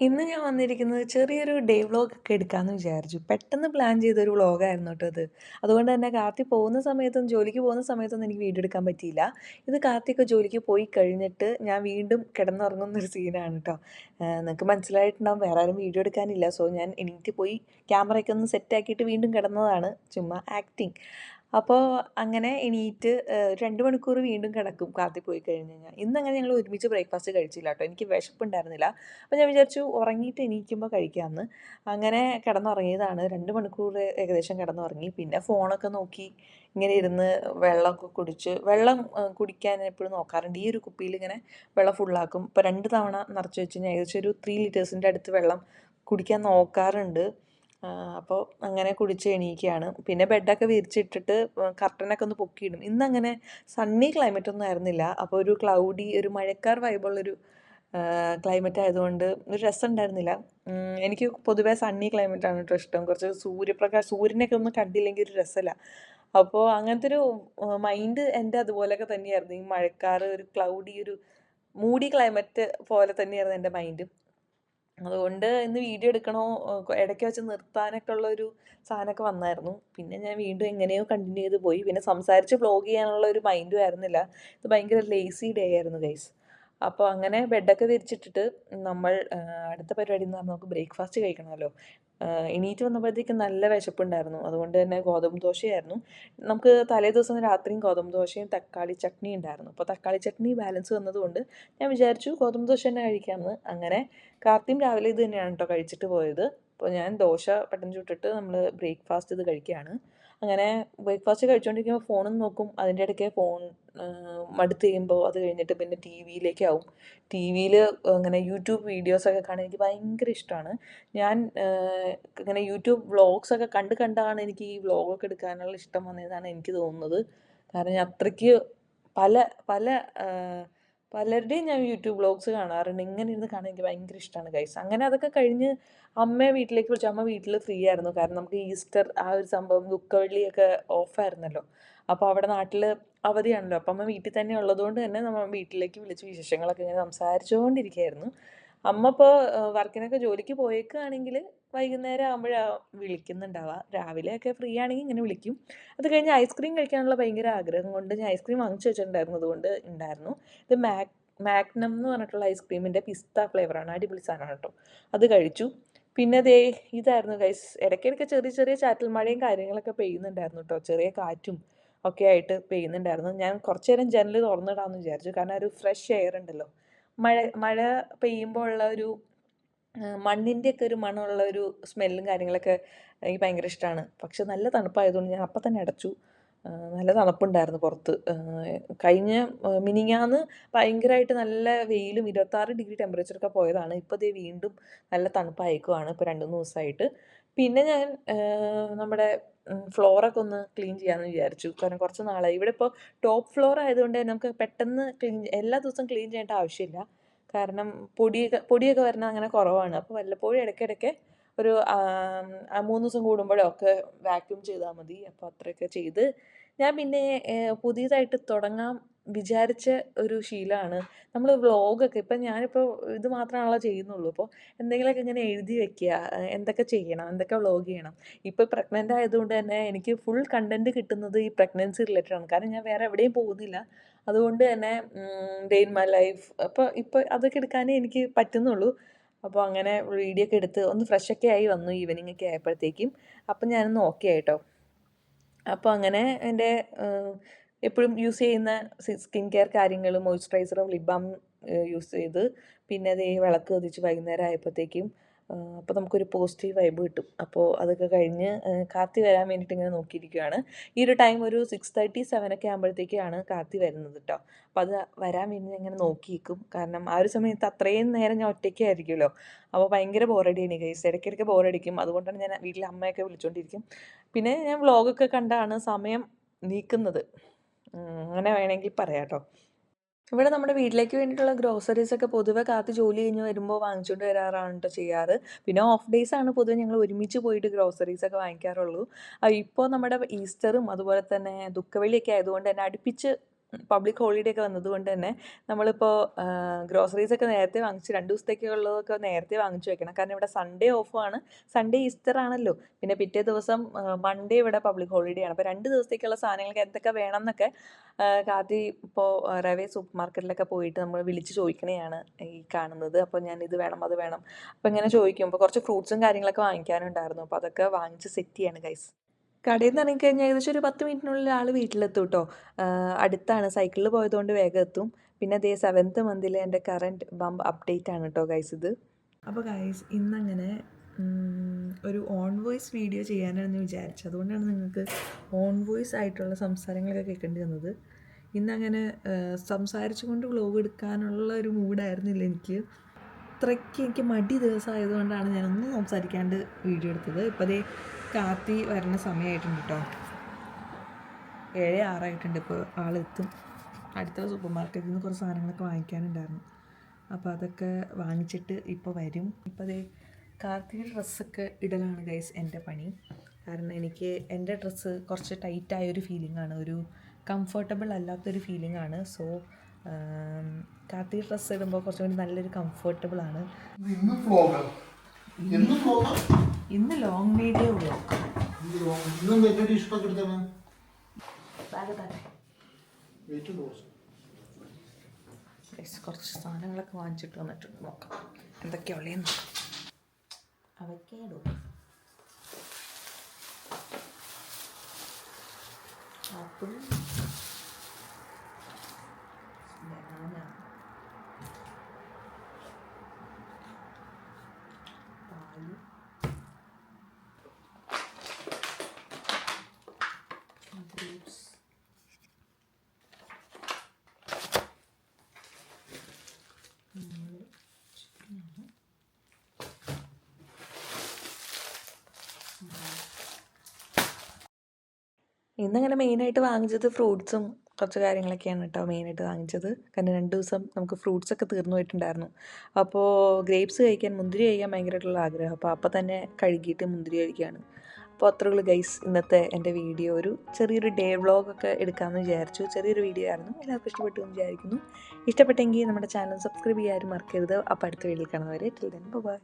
ഇന്ന് ഞാൻ വന്നിരിക്കുന്നത് ചെറിയൊരു ഡേ വ്ലോഗൊക്കെ എടുക്കാമെന്ന് വിചാരിച്ചു. പെട്ടെന്ന് പ്ലാൻ ചെയ്തൊരു വ്ലോഗായിരുന്നു കേട്ടോ ഇത്. അതുകൊണ്ട് തന്നെ കാർത്തി പോകുന്ന സമയത്തൊന്നും ജോലിക്ക് പോകുന്ന സമയത്തൊന്നും എനിക്ക് വീഡിയോ എടുക്കാൻ പറ്റിയില്ല. ഇത് കാർത്തിയൊക്കെ ജോലിക്ക് പോയി കഴിഞ്ഞിട്ട് ഞാൻ വീണ്ടും കിടന്നുറങ്ങുന്നൊരു സീനാണ് കേട്ടോ. നിങ്ങൾക്ക് മനസ്സിലായിട്ടുണ്ടാവും വേറെ ആരും വീഡിയോ എടുക്കാനില്ല. സോ ഞാൻ എണീറ്റ് പോയി ക്യാമറയൊക്കെ ഒന്ന് സെറ്റാക്കിയിട്ട് വീണ്ടും കിടന്നതാണ്. ചുമ്മാ ആക്ടിങ്. അപ്പോൾ അങ്ങനെ എണീറ്റ് 2 മണിക്കൂർ വീണ്ടും കിടക്കും കാർത്തി പോയി കഴിഞ്ഞ് കഴിഞ്ഞാൽ. ഇന്നങ്ങനെ ഞങ്ങൾ ഒരുമിച്ച് ബ്രേക്ക്ഫാസ്റ്റ് കഴിച്ചില്ല കേട്ടോ. എനിക്ക് വിശപ്പുണ്ടായിരുന്നില്ല. അപ്പോൾ ഞാൻ വിചാരിച്ചു ഉറങ്ങിയിട്ട് എണീക്കുമ്പോൾ കഴിക്കാമെന്ന്. അങ്ങനെ കിടന്നുറങ്ങിയതാണ്. 2 മണിക്കൂർ ഏകദേശം കിടന്നുറങ്ങി. പിന്നെ ഫോണൊക്കെ നോക്കി ഇങ്ങനെ ഇരുന്ന് വെള്ളമൊക്കെ കുടിച്ച് വെള്ളം കുടിക്കാൻ എപ്പോഴും നോക്കാറുണ്ട്. ഈ ഒരു കുപ്പിയിൽ ഇങ്ങനെ വെള്ളം ഫുള്ളാക്കും. ഇപ്പോൾ 2 തവണ നിറച്ച് വെച്ച് കഴിഞ്ഞാൽ ഏകദേശം ഒരു 3 ലിറ്റേഴ്സിൻ്റെ അടുത്ത് വെള്ളം കുടിക്കാൻ നോക്കാറുണ്ട്. അപ്പോൾ അങ്ങനെ കുടിച്ച് എണീക്കുകയാണ്. പിന്നെ ബെഡൊക്കെ വിരിച്ചിട്ടിട്ട് കർട്ടനൊക്കെ ഒന്ന് പൊക്കിയിടും. ഇന്നങ്ങനെ സണ്ണി ക്ലൈമറ്റ് ഒന്നും ആയിരുന്നില്ല. അപ്പോൾ ഒരു ക്ലൗഡി ഒരു മഴക്കാർ വൈബുള്ളൊരു ക്ലൈമറ്റ് ആയതുകൊണ്ട് ഒരു രസം ഉണ്ടായിരുന്നില്ല. എനിക്ക് പൊതുവേ സണ്ണി ക്ലൈമറ്റാണ് കേട്ടോ ഇഷ്ടം. കുറച്ച് സൂര്യനെയൊക്കെ ഒന്നും കണ്ടില്ലെങ്കിൽ ഒരു രസമില്ല. അപ്പോൾ അങ്ങനത്തെ ഒരു മൈൻഡ് എൻ്റെ അതുപോലെയൊക്കെ തന്നെയായിരുന്നു. ഈ മഴക്കാർ ഒരു ക്ലൗഡി ഒരു മൂഡി ക്ലൈമറ്റ് പോലെ തന്നെയായിരുന്നു എൻ്റെ മൈൻഡ്. അതുകൊണ്ട് ഇന്ന് വീഡിയോ എടുക്കണോ ഇടയ്ക്ക് വെച്ച് നിർത്താനൊക്കെ ഉള്ളൊരു സാധനമൊക്കെ വന്നായിരുന്നു. പിന്നെ ഞാൻ വീണ്ടും എങ്ങനെയോ കണ്ടിന്യൂ ചെയ്ത് പോയി. പിന്നെ സംസാരിച്ച് വ്ലോഗ് ചെയ്യാനുള്ള ഒരു മൈൻഡും ആയിരുന്നില്ല. ഇത് ഭയങ്കര ലേസി ഡേ ആയിരുന്നു ഗൈസ്. അപ്പോൾ അങ്ങനെ ബെഡൊക്കെ വിരിച്ചിട്ടിട്ട് നമ്മൾ അടുത്ത പരിപാടി എന്ന് പറഞ്ഞാൽ നമുക്ക് ബ്രേക്ക്ഫാസ്റ്റ് കഴിക്കണമല്ലോ. എണീറ്റ് വന്നപ്പോഴത്തേക്കും നല്ല വിശപ്പുണ്ടായിരുന്നു. അതുകൊണ്ട് തന്നെ ഗോതമ്പ് ദോശയായിരുന്നു. നമുക്ക് തലേ ദിവസം രാത്രിയും ഗോതമ്പ് ദോശയും തക്കാളി ചട്നി ഉണ്ടായിരുന്നു. അപ്പോൾ തക്കാളി ചട്നി ബാലൻസ് വന്നതുകൊണ്ട് ഞാൻ വിചാരിച്ചു ഗോതമ്പ് ദോശ തന്നെ കഴിക്കാമെന്ന്. അങ്ങനെ കാർത്തിയും രാവിലെ ഇത് തന്നെയാണ് കേട്ടോ കഴിച്ചിട്ട് പോയത്. അപ്പോൾ ഞാൻ ദോശ പെട്ടെന്ന് ചുട്ടിട്ട് നമ്മൾ ബ്രേക്ക്ഫാസ്റ്റ് ഇത് കഴിക്കുകയാണ്. അങ്ങനെ ബ്രേക്ക്ഫാസ്റ്റ് കഴിച്ചുകൊണ്ടിരിക്കുമ്പോൾ ഫോണും നോക്കും. അതിൻ്റെ ഇടയ്ക്ക് ഫോൺ മടുത്ത് കഴിയുമ്പോൾ അത് കഴിഞ്ഞിട്ട് പിന്നെ ടി വിയിലേക്കാവും. ടി വിയിൽ ഇങ്ങനെ യൂട്യൂബ് വീഡിയോസൊക്കെ കാണാൻ എനിക്ക് ഭയങ്കര ഇഷ്ടമാണ്. ഞാൻ ഇങ്ങനെ യൂട്യൂബ് വ്ളോഗ്സൊക്കെ കണ്ടാണ് എനിക്ക് ഈ വ്ളോഗൊക്കെ എടുക്കാനുള്ള ഇഷ്ടം വന്നതെന്നാണ് എനിക്ക് തോന്നുന്നത്. കാരണം ഞാൻ അത്രയ്ക്ക് പല പല പലരുടെയും ഞാൻ യൂട്യൂബ് വ്ളോഗ്സ് കാണാറുണ്ട്. ഇങ്ങനെ ഇരുന്ന് കാണാൻ എനിക്ക് ഭയങ്കര ഇഷ്ടമാണ് ഗൈസ്. അങ്ങനെ അതൊക്കെ കഴിഞ്ഞ് അമ്മയെ വീട്ടിലേക്ക് വിളിച്ചു. അമ്മ വീട്ടിൽ ഫ്രീ ആയിരുന്നു. കാരണം നമുക്ക് ഈസ്റ്റർ ആ ഒരു സംഭവം ദുഃഖവെള്ളിയൊക്കെ ഓഫായിരുന്നല്ലോ. അപ്പോൾ അവിടെ നാട്ടിൽ അവധിയാണല്ലോ. അപ്പം അമ്മ വീട്ടിൽ തന്നെ ഉള്ളതുകൊണ്ട് തന്നെ നമ്മൾ വീട്ടിലേക്ക് വിളിച്ച് വിശേഷങ്ങളൊക്കെ ഇങ്ങനെ സംസാരിച്ചുകൊണ്ടിരിക്കുകയായിരുന്നു. അമ്മ ഇപ്പോൾ വർക്കിനൊക്കെ ജോലിക്ക് പോയേക്കുകയാണെങ്കിൽ വൈകുന്നേരം ആകുമ്പോഴാണ് വിളിക്കുന്നുണ്ടാവുക. രാവിലെയൊക്കെ ഫ്രീ ആണെങ്കിൽ ഇങ്ങനെ വിളിക്കും. അത് കഴിഞ്ഞ് ഐസ്ക്രീം കഴിക്കാനുള്ള ഭയങ്കര ആഗ്രഹം കൊണ്ട് ഞാൻ ഐസ്ക്രീം വാങ്ങിച്ചു വെച്ചിട്ടുണ്ടായിരുന്നു. അതുകൊണ്ട് ഉണ്ടായിരുന്നു. ഇത് മാഗ്നം എന്ന് പറഞ്ഞിട്ടുള്ള ഐസ്ക്രീമിൻ്റെ പിസ്ത ഫ്ലേവറാണ്. അടിപൊളി സാധനമാണ് കേട്ടോ. അത് കഴിച്ചു. പിന്നെ ദേ ഇതായിരുന്നു ഗൈസ്. ഇടയ്ക്കിടയ്ക്ക് ചെറിയ ചെറിയ ചാറ്റൽ മഴയും കാര്യങ്ങളൊക്കെ പെയ്യുന്നുണ്ടായിരുന്നു കേട്ടോ. ചെറിയ കാറ്റും ഒക്കെ ആയിട്ട് പെയ്യുന്നുണ്ടായിരുന്നു. ഞാൻ കുറച്ച് നേരം ജനൽ തുറന്നിടാമെന്ന് വിചാരിച്ചു. കാരണം ഒരു ഫ്രഷ് എയർ ഉണ്ടല്ലോ. മഴ മഴ പെയ്യുമ്പോൾ ഉള്ള ഒരു മണ്ണിൻ്റെയൊക്കെ ഒരു മണമുള്ള ഒരു സ്മെല്ലും കാര്യങ്ങളൊക്കെ എനിക്ക് ഭയങ്കര ഇഷ്ടമാണ്. പക്ഷെ നല്ല തണുപ്പായതുകൊണ്ട് ഞാൻ അപ്പം തന്നെ അടച്ചു. നല്ല തണുപ്പുണ്ടായിരുന്നു പുറത്ത്. കഴിഞ്ഞ മിനിങ്ങാന്ന് ഭയങ്കരമായിട്ട് നല്ല വെയിലും 26 ഡിഗ്രി ടെമ്പറേച്ചറൊക്കെ പോയതാണ്. ഇപ്പോൾ ദേ വീണ്ടും നല്ല തണുപ്പായേക്കുവാണ് ഇപ്പോൾ 2-3 ദിവസമായിട്ട്. പിന്നെ ഞാൻ നമ്മുടെ ഫ്ലോറൊക്കെ ഒന്ന് ക്ലീൻ ചെയ്യാമെന്ന് വിചാരിച്ചു. കാരണം കുറച്ച് നാളായി. ഇവിടെ ഇപ്പോൾ ടോപ്പ് ഫ്ലോർ ആയതുകൊണ്ട് നമുക്ക് പെട്ടെന്ന് എല്ലാ ദിവസവും ക്ലീൻ ചെയ്യേണ്ട ആവശ്യമില്ല. കാരണം പൊടിയൊക്കെ വരുന്നത് അങ്ങനെ കുറവാണ്. അപ്പോൾ വല്ലപ്പോഴും ഇടയ്ക്കിടയ്ക്ക് ഒരു 3 ദിവസം കൂടുമ്പോഴൊക്കെ വാക്യൂം ചെയ്താൽ മതി. അപ്പോൾ അത്രയൊക്കെ ചെയ്ത് ഞാൻ പിന്നെ പുതിയതായിട്ട് തുടങ്ങാൻ വിചാരിച്ച ഒരു ശീലമാണ് നമ്മൾ വ്ളോഗൊക്കെ. ഇപ്പം ഞാനിപ്പോൾ ഇത് മാത്രമാണല്ലോ ചെയ്യുന്നുള്ളൂ. അപ്പോൾ എന്തെങ്കിലുമൊക്കെ ഇങ്ങനെ എഴുതി വെക്കുക. എന്തൊക്കെ ചെയ്യണം, എന്തൊക്കെ വ്ളോഗ് ചെയ്യണം. ഇപ്പോൾ പ്രഗ്നൻ്റ് ആയതുകൊണ്ട് തന്നെ എനിക്ക് ഫുൾ കണ്ടൻറ്റ് കിട്ടുന്നത് ഈ പ്രഗ്നൻസി റിലേറ്റഡ് ആണ്. കാരണം ഞാൻ വേറെ എവിടെയും പോകുന്നില്ല. അതുകൊണ്ട് തന്നെ ഡേ ഇൻ മൈ ലൈഫ് ഇപ്പോൾ അതൊക്കെ എടുക്കാനേ എനിക്ക് പറ്റുന്നുള്ളൂ. അപ്പോൾ അങ്ങനെ വീഡിയോ ഒക്കെ എടുത്ത് ഒന്ന് ഫ്രഷൊക്കെ ആയി വന്നു ഈവനിങ് ഒക്കെ ആയപ്പോഴത്തേക്കും. അപ്പം ഞാനൊന്ന് ഓക്കെ ആയിട്ടോ. അപ്പോൾ അങ്ങനെ എൻ്റെ എപ്പോഴും യൂസ് ചെയ്യുന്ന സ്കിൻ കെയർ കാര്യങ്ങൾ മോയ്സ്ചറൈസറും ലിപ് ബാം യൂസ് ചെയ്ത് പിന്നെ അതേ വിളക്ക് കത്തിച്ച് വൈകുന്നേരം ആയപ്പോഴത്തേക്കും അപ്പോൾ നമുക്കൊരു പോസിറ്റീവ് വൈബ് കിട്ടും. അപ്പോൾ അതൊക്കെ കഴിഞ്ഞ് കാർത്തി വരാൻ വേണ്ടിയിട്ട് ഇങ്ങനെ നോക്കിയിരിക്കുകയാണ്. ഈ ഒരു ടൈം ഒരു 6:30, 7 ഒക്കെ ആകുമ്പോഴത്തേക്കാണ് കാർത്തി വരുന്നത് കേട്ടോ. അപ്പോൾ അത് വരാൻ വേണ്ടി ഞാൻ ഇങ്ങനെ നോക്കിയിരിക്കും. കാരണം ആ ഒരു സമയത്ത് അത്രയും നേരം ഞാൻ ഒറ്റയ്ക്കായിരിക്കുമല്ലോ. അപ്പോൾ ഭയങ്കര ബോറടിയാണ് ഗൈസ്. ഇടയ്ക്കിടയ്ക്ക് ബോറടിക്കും. അതുകൊണ്ടാണ് ഞാൻ വീട്ടിൽ അമ്മയൊക്കെ വിളിച്ചുകൊണ്ടിരിക്കും. പിന്നെ ഞാൻ വ്ളോഗൊക്കെ കണ്ടാണ് സമയം നീക്കുന്നത്. അങ്ങനെ വേണമെങ്കിൽ പറയാം കേട്ടോ. ഇവിടെ നമ്മുടെ വീട്ടിലേക്ക് വേണ്ടിയിട്ടുള്ള ഗ്രോസറീസൊക്കെ പൊതുവെ കാത്ത് ജോലി കഴിഞ്ഞ് വരുമ്പോൾ വാങ്ങിച്ചുകൊണ്ട് വരാറാണ് കേട്ടോ ചെയ്യാറ്. പിന്നെ ഓഫ് ഡേയ്സ് ആണ് പൊതുവെ ഞങ്ങൾ ഒരുമിച്ച് പോയിട്ട് ഗ്രോസറീസൊക്കെ വാങ്ങിക്കാറുള്ളൂ. ഇപ്പോൾ നമ്മുടെ ഈസ്റ്ററും അതുപോലെ തന്നെ ദുഃഖവെള്ളിയൊക്കെ ആയതുകൊണ്ട് തന്നെ അടുപ്പിച്ച് പബ്ലിക് ഹോളിഡേ ഒക്കെ വന്നതുകൊണ്ട് തന്നെ നമ്മളിപ്പോൾ ഗ്രോസറീസൊക്കെ നേരത്തെ വാങ്ങിച്ച് 2 ദിവസത്തേക്കുള്ളതൊക്കെ നേരത്തെ വാങ്ങിച്ചു വെക്കണം. കാരണം ഇവിടെ സൺഡേ ഓഫാണ്. സൺഡേ ഈസ്റ്റർ ആണല്ലോ. പിന്നെ പിറ്റേ ദിവസം മൺഡേ ഇവിടെ പബ്ലിക് ഹോളിഡേ ആണ്. അപ്പോൾ 2 ദിവസത്തേക്കുള്ള സാധനങ്ങൾക്ക് എന്തൊക്കെ വേണം എന്നൊക്കെ കാത്തി ഇപ്പോൾ റവേ സൂപ്പർ മാർക്കറ്റിലൊക്കെ പോയിട്ട് നമ്മൾ വിളിച്ച് ചോദിക്കണതാണ് ഈ കാണുന്നത്. അപ്പോൾ ഞാൻ ഇത് വേണം അത് വേണം അപ്പോൾ ഇങ്ങനെ ചോദിക്കുമ്പോൾ കുറച്ച് ഫ്രൂട്ട്സും കാര്യങ്ങളൊക്കെ വാങ്ങിക്കാനുണ്ടായിരുന്നു. അപ്പോൾ അതൊക്കെ വാങ്ങിച്ച് സെറ്റ് ചെയ്യാണ് ഗൈസ്. കടയിൽ നിന്ന് ഇറങ്ങിക്കഴിഞ്ഞാൽ ഏകദേശം ഒരു 10 മിനിറ്റിനുള്ളിൽ ആൾ വീട്ടിലെത്തും കേട്ടോ. അടുത്താണ്, സൈക്കിളിൽ പോയതുകൊണ്ട് വേഗം എത്തും. പിന്നെ അതേ 7th മന്തിലെ എൻ്റെ കറൻറ്റ് ബമ്പ് അപ്ഡേറ്റ് ആണ് കേട്ടോ ഗൈസ് ഇത്. അപ്പോൾ ഗൈസ് ഇന്നങ്ങനെ ഒരു ഓൺ വോയിസ് വീഡിയോ ചെയ്യാനാണെന്ന് വിചാരിച്ചത്. അതുകൊണ്ടാണ് നിങ്ങൾക്ക് ഓൺ വോയിസ് ആയിട്ടുള്ള സംസാരങ്ങളൊക്കെ കേൾക്കേണ്ടി വന്നത്. ഇന്നങ്ങനെ സംസാരിച്ചു കൊണ്ട് വ്ലോഗ് എടുക്കാനുള്ള ഒരു മൂഡായിരുന്നില്ല എനിക്ക്. അത്രയ്ക്ക് എനിക്ക് മടി ദിവസമായതുകൊണ്ടാണ് ഞാനൊന്നും സംസാരിക്കാണ്ട് വീഡിയോ എടുത്തത്. ഇപ്പോൾ അതേ കാത്തി വരുന്ന സമയമായിട്ടുണ്ട് കേട്ടോ. 7:06 ഇപ്പോൾ ആളെത്തും. അടുത്ത സൂപ്പർ മാർക്കറ്റിൽ നിന്ന് കുറച്ച് സാധനങ്ങളൊക്കെ വാങ്ങിക്കാനുണ്ടായിരുന്നു. അപ്പോൾ അതൊക്കെ വാങ്ങിച്ചിട്ട് ഇപ്പോൾ വരും. ഇപ്പോൾ അതേ കാർത്തിയുടെ ഡ്രസ്സൊക്കെ ഇടലാണ് ഗൈസ് എൻ്റെ പണി. കാരണം എനിക്ക് എൻ്റെ ഡ്രസ്സ് കുറച്ച് ടൈറ്റായൊരു ഫീലിംഗാണ്, ഒരു കംഫർട്ടബിൾ അല്ലാത്തൊരു ഫീലിംഗാണ്. സോ കാർത്തി ഡ്രസ്സ് ഇടുമ്പോൾ കുറച്ചും കൂടി നല്ലൊരു കംഫർട്ടബിളാണ്. ഇന്ന് ലോങ് വീഡിയോ വ്ലോഗ്. കുറച്ച് സാധനങ്ങളൊക്കെ വാങ്ങിച്ചിട്ട് വന്നിട്ടുണ്ട്. നോക്കാം എന്തൊക്കെയുള്ളതെന്ന് നോക്കാം. അവക്കാഡോ, ആപ്പിൾ, ബനാന, പാല്, ഗ്രേപ്സ്, ചിക്കനാണ്, ഇന്നങ്ങനെ മെയിനായിട്ട് വാങ്ങിച്ചത് ഫ്രൂട്ട്സും കുറച്ച് കാര്യങ്ങളൊക്കെയാണ് കേട്ടോ മെയിനായിട്ട് വാങ്ങിച്ചത്. കാരണം 2 ദിവസം നമുക്ക് ഫ്രൂട്ട്സൊക്കെ തീർന്നു പോയിട്ടുണ്ടായിരുന്നു. അപ്പോൾ ഗ്രേപ്സ് കഴിക്കാൻ, മുന്തിരി കഴിക്കാൻ ഭയങ്കരമായിട്ടുള്ള ആഗ്രഹം. അപ്പോൾ തന്നെ കഴുകിയിട്ട് മുന്തിരി കഴിക്കുകയാണ്. അപ്പോൾ അത്രേ ഉള്ളൂ ഗൈസ് ഇന്നത്തെ എൻ്റെ വീഡിയോ. ഒരു ചെറിയൊരു ഡേ വ്ളോഗൊക്കെ എടുക്കാമെന്ന് വിചാരിച്ചു. ചെറിയൊരു വീഡിയോ ആയിരുന്നു. എല്ലാവർക്കും ഇഷ്ടപ്പെട്ടു എന്ന് വിചാരിക്കുന്നു. ഇഷ്ടപ്പെട്ടെങ്കിൽ നമ്മുടെ ചാനൽ സബ്സ്ക്രൈബ് ചെയ്യാനും മറക്കരുത്. അപ്പോൾ അടുത്ത വീഡിയോയിൽ കാണുന്നവരെ ടിൽ ദെൻ ബൈ.